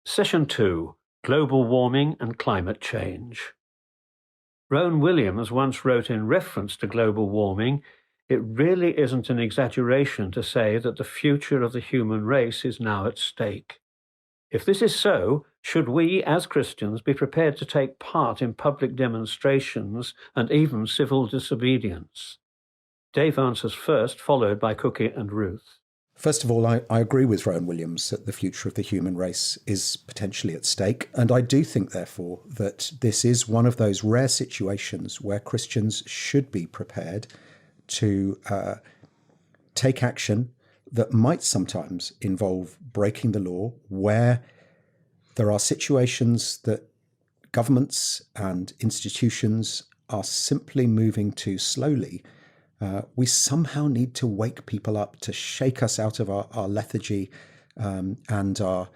Session 2, Global Warming and Climate Change. Rowan Williams once wrote in reference to global warming, "It really isn't an exaggeration to say that the future of the human race is now at stake." If this is so, should we as Christians be prepared to take part in public demonstrations and even civil disobedience? Dave answers first, followed by Cookie and Ruth. First of all, I agree with Rowan Williams that the future of the human race is potentially at stake. And I do think, therefore, that this is one of those rare situations where Christians should be prepared to take action that might sometimes involve breaking the law, where there are situations that governments and institutions are simply moving too slowly. We somehow need to wake people up, to shake us out of our lethargy and our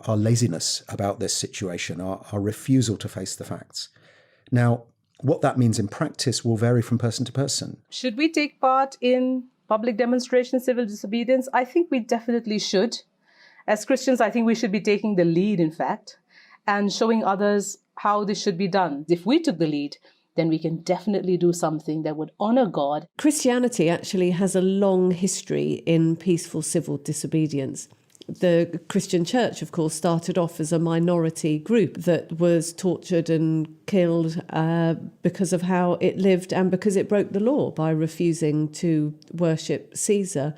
laziness about this situation, our refusal to face the facts. Now, what that means in practice will vary from person to person. Should we take part in public demonstrations, civil disobedience? I think we definitely should. As Christians, I think we should be taking the lead, in fact, and showing others how this should be done. If we took the lead, then we can definitely do something that would honor God. Christianity actually has a long history in peaceful civil disobedience. The Christian church, of course, started off as a minority group that was tortured and killed because of how it lived and because it broke the law by refusing to worship Caesar.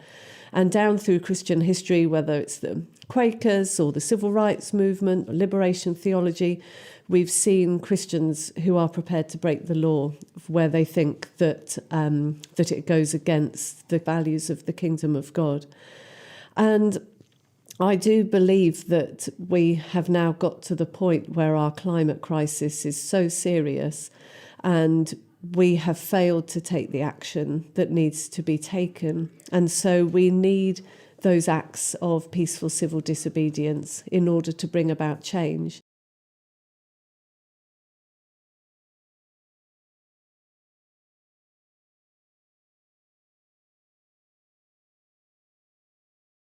And down through Christian history, whether it's the Quakers or the civil rights movement, liberation theology, we've seen Christians who are prepared to break the law where they think that it goes against the values of the kingdom of God. And I do believe that we have now got to the point where our climate crisis is so serious and we have failed to take the action that needs to be taken. And so we need those acts of peaceful civil disobedience in order to bring about change.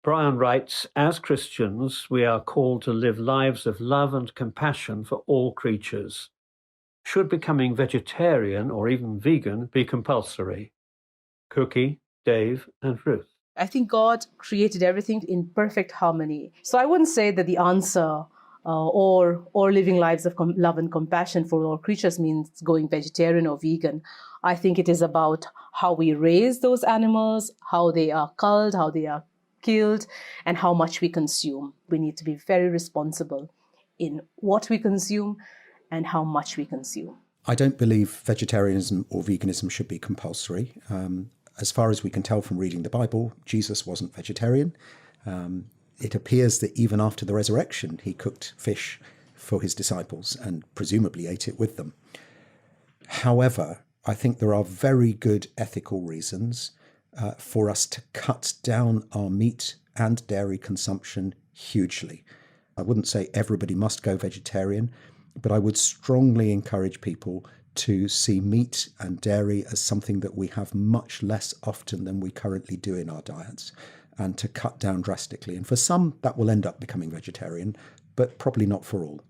Brian writes, as Christians, we are called to live lives of love and compassion for all creatures. Should becoming vegetarian or even vegan be compulsory? Cookie, Dave, and Ruth. I think God created everything in perfect harmony. So I wouldn't say that the answer or living lives of love and compassion for all creatures means going vegetarian or vegan. I think it is about how we raise those animals, how they are culled, how they are killed, and how much we consume. We need to be very responsible in what we consume and how much we consume. I don't believe vegetarianism or veganism should be compulsory. As far as we can tell from reading the Bible, Jesus wasn't vegetarian. It appears that even after the resurrection, he cooked fish for his disciples and presumably ate it with them. However, I think there are very good ethical reasons for us to cut down our meat and dairy consumption hugely. I wouldn't say everybody must go vegetarian, but I would strongly encourage people to see meat and dairy as something that we have much less often than we currently do in our diets, and to cut down drastically. And for some, that will end up becoming vegetarian, but probably not for all.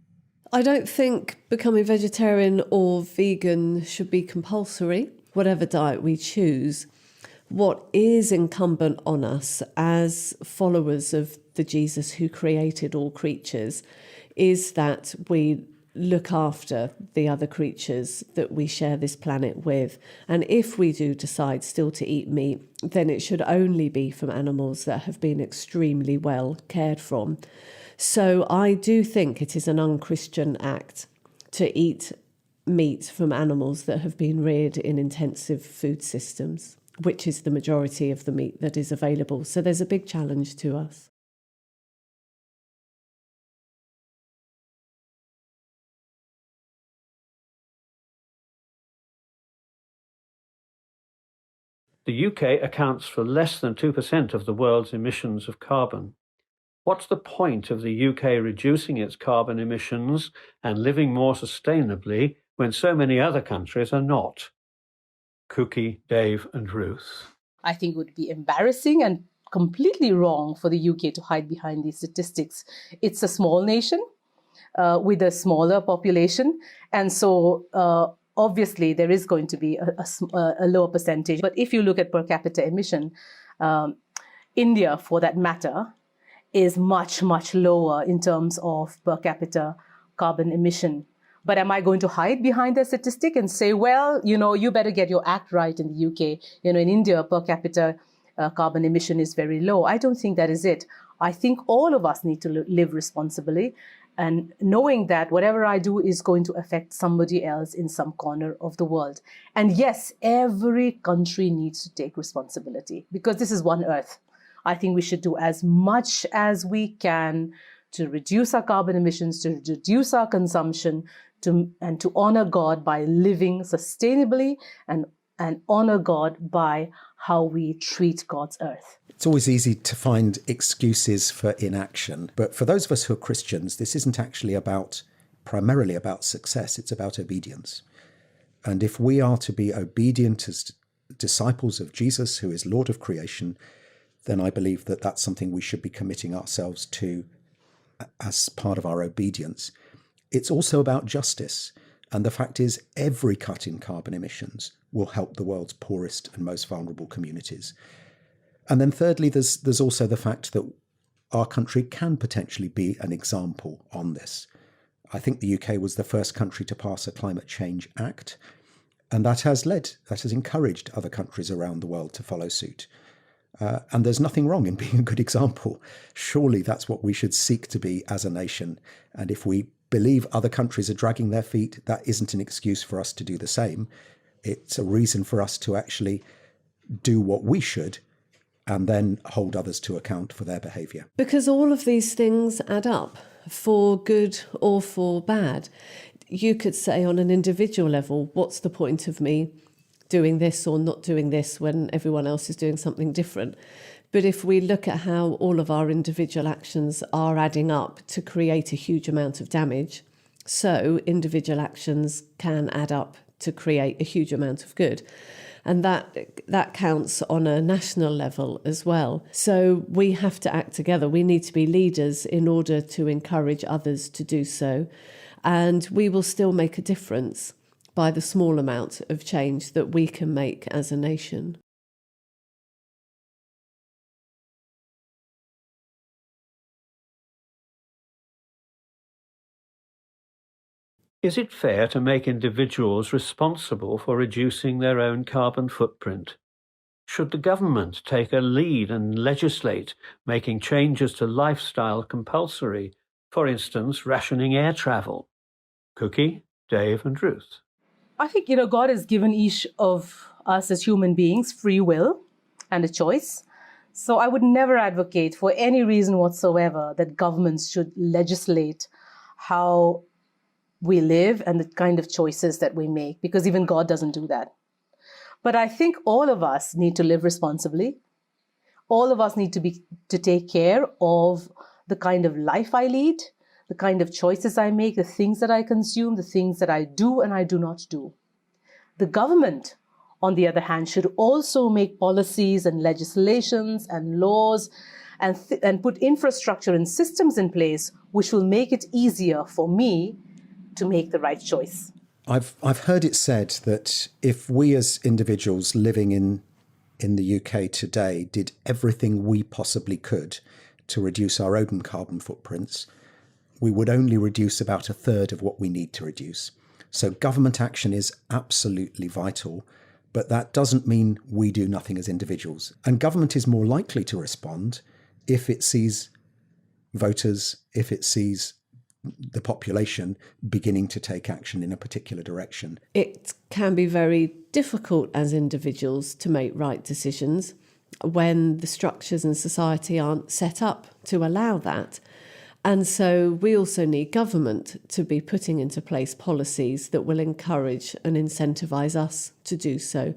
I don't think becoming vegetarian or vegan should be compulsory, whatever diet we choose. What is incumbent on us as followers of the Jesus who created all creatures is that we look after the other creatures that we share this planet with. And if we do decide still to eat meat, then it should only be from animals that have been extremely well cared for. So I do think it is an unchristian act to eat meat from animals that have been reared in intensive food systems, which is the majority of the meat that is available. So there's a big challenge to us. The UK accounts for less than 2% of the world's emissions of carbon. What's the point of the UK reducing its carbon emissions and living more sustainably when so many other countries are not? Cookie, Dave, and Ruth. I think it would be embarrassing and completely wrong for the UK to hide behind these statistics. It's a small nation with a smaller population. And so obviously there is going to be a lower percentage. But if you look at per capita emission, India, for that matter, is much, much lower in terms of per capita carbon emission. But am I going to hide behind the statistic and say, well, you better get your act right in the UK? In India, per capita carbon emission is very low. I don't think that is it. I think all of us need to live responsibly, and knowing that whatever I do is going to affect somebody else in some corner of the world. And yes, every country needs to take responsibility because this is one earth. I think we should do as much as we can to reduce our carbon emissions, to reduce our consumption, and to honor God by living sustainably and honor God by how we treat God's earth. It's always easy to find excuses for inaction. But for those of us who are Christians, this isn't actually primarily about success. It's about obedience. And if we are to be obedient as disciples of Jesus, who is Lord of creation, then I believe that that's something we should be committing ourselves to as part of our obedience. It's also about justice. And the fact is, every cut in carbon emissions will help the world's poorest and most vulnerable communities. And then thirdly, there's also the fact that our country can potentially be an example on this. I think the UK was the first country to pass a Climate Change Act, and that has encouraged other countries around the world to follow suit. And there's nothing wrong in being a good example. Surely that's what we should seek to be as a nation. And if we believe other countries are dragging their feet, that isn't an excuse for us to do the same. It's a reason for us to actually do what we should and then hold others to account for their behaviour. Because all of these things add up, for good or for bad. You could say on an individual level, what's the point of me doing this or not doing this when everyone else is doing something different? But if we look at how all of our individual actions are adding up to create a huge amount of damage, so individual actions can add up to create a huge amount of good. And that counts on a national level as well. So we have to act together. We need to be leaders in order to encourage others to do so. And we will still make a difference by the small amount of change that we can make as a nation. Is it fair to make individuals responsible for reducing their own carbon footprint? Should the government take a lead and legislate making changes to lifestyle compulsory, for instance, rationing air travel? Cookie, Dave and Ruth. I think, God has given each of us as human beings free will and a choice. So I would never advocate for any reason whatsoever that governments should legislate how we live and the kind of choices that we make, because even God doesn't do that. But I think all of us need to live responsibly. All of us need to take care of the kind of life I lead, the kind of choices I make, the things that I consume, the things that I do and I do not do. The government, on the other hand, should also make policies and legislations and laws and put infrastructure and systems in place which will make it easier for me to make the right choice. I've heard it said that if we as individuals living in the UK today did everything we possibly could to reduce our own carbon footprints, we would only reduce about a third of what we need to reduce. So government action is absolutely vital, but that doesn't mean we do nothing as individuals. And government is more likely to respond if it sees voters, if it sees the population beginning to take action in a particular direction. It can be very difficult as individuals to make right decisions when the structures in society aren't set up to allow that. And so we also need government to be putting into place policies that will encourage and incentivise us to do so.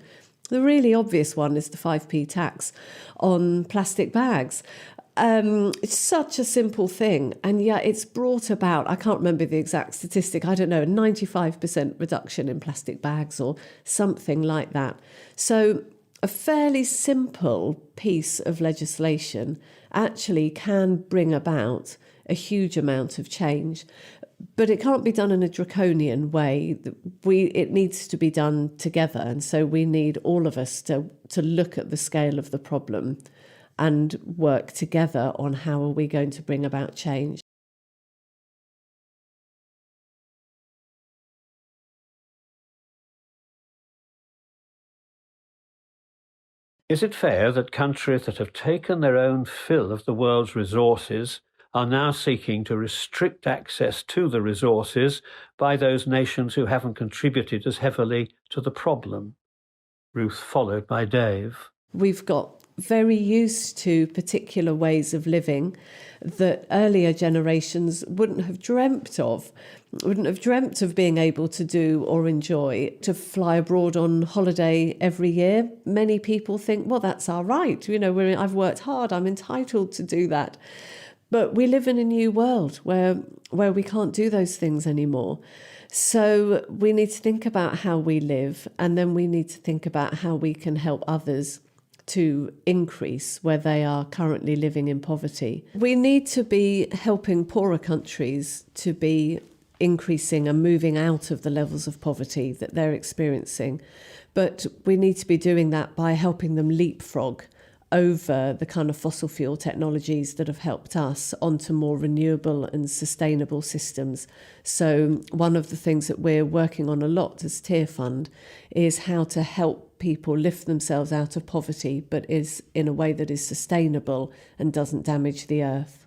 The really obvious one is the 5p tax on plastic bags. It's such a simple thing, and yet it's brought about, I can't remember the exact statistic, I don't know, a 95% reduction in plastic bags or something like that. So A fairly simple piece of legislation actually can bring about a huge amount of change, but it can't be done in a draconian way. It needs to be done together, and so we need all of us to look at the scale of the problem and work together on how are we going to bring about change. Is it fair that countries that have taken their own fill of the world's resources are now seeking to restrict access to the resources by those nations who haven't contributed as heavily to the problem? Ruth, followed by Dave. We've got very used to particular ways of living that earlier generations wouldn't have dreamt of being able to do or enjoy. To fly abroad on holiday every year, many people think, well, that's our right. I've worked hard, I'm entitled to do that. But we live in a new world where we can't do those things anymore. So we need to think about how we live, and then we need to think about how we can help others to increase where they are currently living in poverty. We need to be helping poorer countries to be increasing and moving out of the levels of poverty that they're experiencing. But we need to be doing that by helping them leapfrog over the kind of fossil fuel technologies that have helped us onto more renewable and sustainable systems. So one of the things that we're working on a lot as Tier Fund is how to help people lift themselves out of poverty, but is in a way that is sustainable and doesn't damage the earth.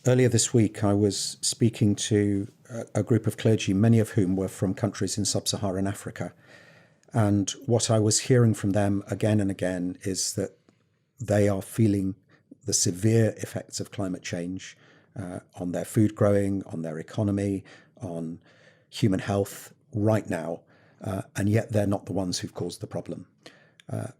Earlier this week, I was speaking to a group of clergy, many of whom were from countries in sub-Saharan Africa. And what I was hearing from them again and again is that they are feeling the severe effects of climate change on their food growing, on their economy, on human health right now. And yet they're not the ones who've caused the problem.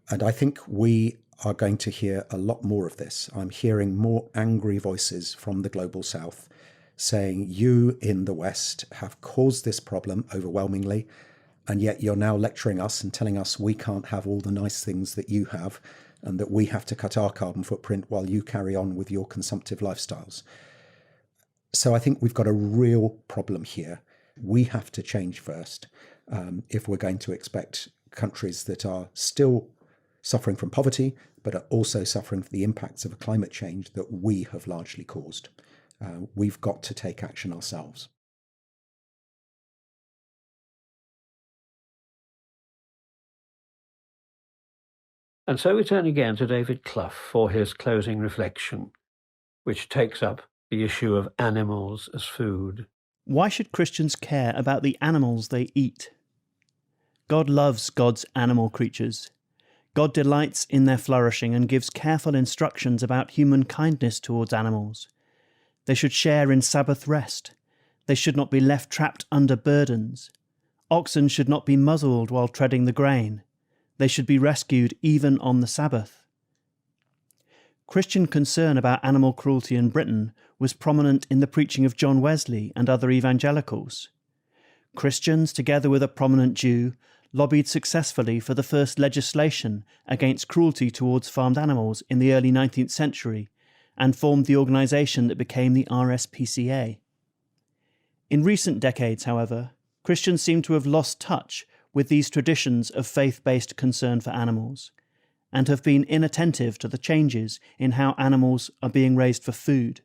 And I think we are going to hear a lot more of this. I'm hearing more angry voices from the global south saying, you in the West have caused this problem overwhelmingly, and yet you're now lecturing us and telling us we can't have all the nice things that you have, and that we have to cut our carbon footprint while you carry on with your consumptive lifestyles. So I think we've got a real problem here. We have to change first if we're going to expect countries that are still suffering from poverty, but are also suffering from the impacts of a climate change that we have largely caused. We've got to take action ourselves. And so we turn again to David Clough for his closing reflection, which takes up the issue of animals as food. Why should Christians care about the animals they eat? God loves God's animal creatures. God delights in their flourishing and gives careful instructions about human kindness towards animals. They should share in Sabbath rest. They should not be left trapped under burdens. Oxen should not be muzzled while treading the grain. They should be rescued even on the Sabbath. Christian concern about animal cruelty in Britain was prominent in the preaching of John Wesley and other evangelicals. Christians, together with a prominent Jew, lobbied successfully for the first legislation against cruelty towards farmed animals in the early 19th century and formed the organisation that became the RSPCA. In recent decades, however, Christians seem to have lost touch with these traditions of faith-based concern for animals and have been inattentive to the changes in how animals are being raised for food.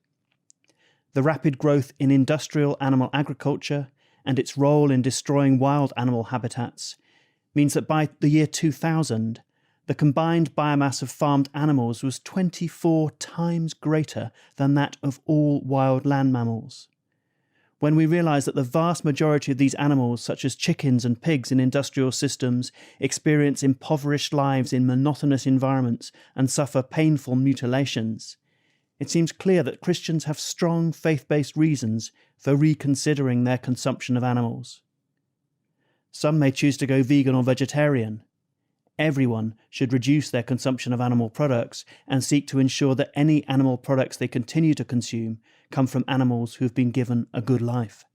The rapid growth in industrial animal agriculture and its role in destroying wild animal habitats means that by the year 2000, the combined biomass of farmed animals was 24 times greater than that of all wild land mammals. When we realise that the vast majority of these animals, such as chickens and pigs in industrial systems, experience impoverished lives in monotonous environments and suffer painful mutilations, it seems clear that Christians have strong faith-based reasons for reconsidering their consumption of animals. Some may choose to go vegan or vegetarian. Everyone should reduce their consumption of animal products and seek to ensure that any animal products they continue to consume come from animals who have been given a good life.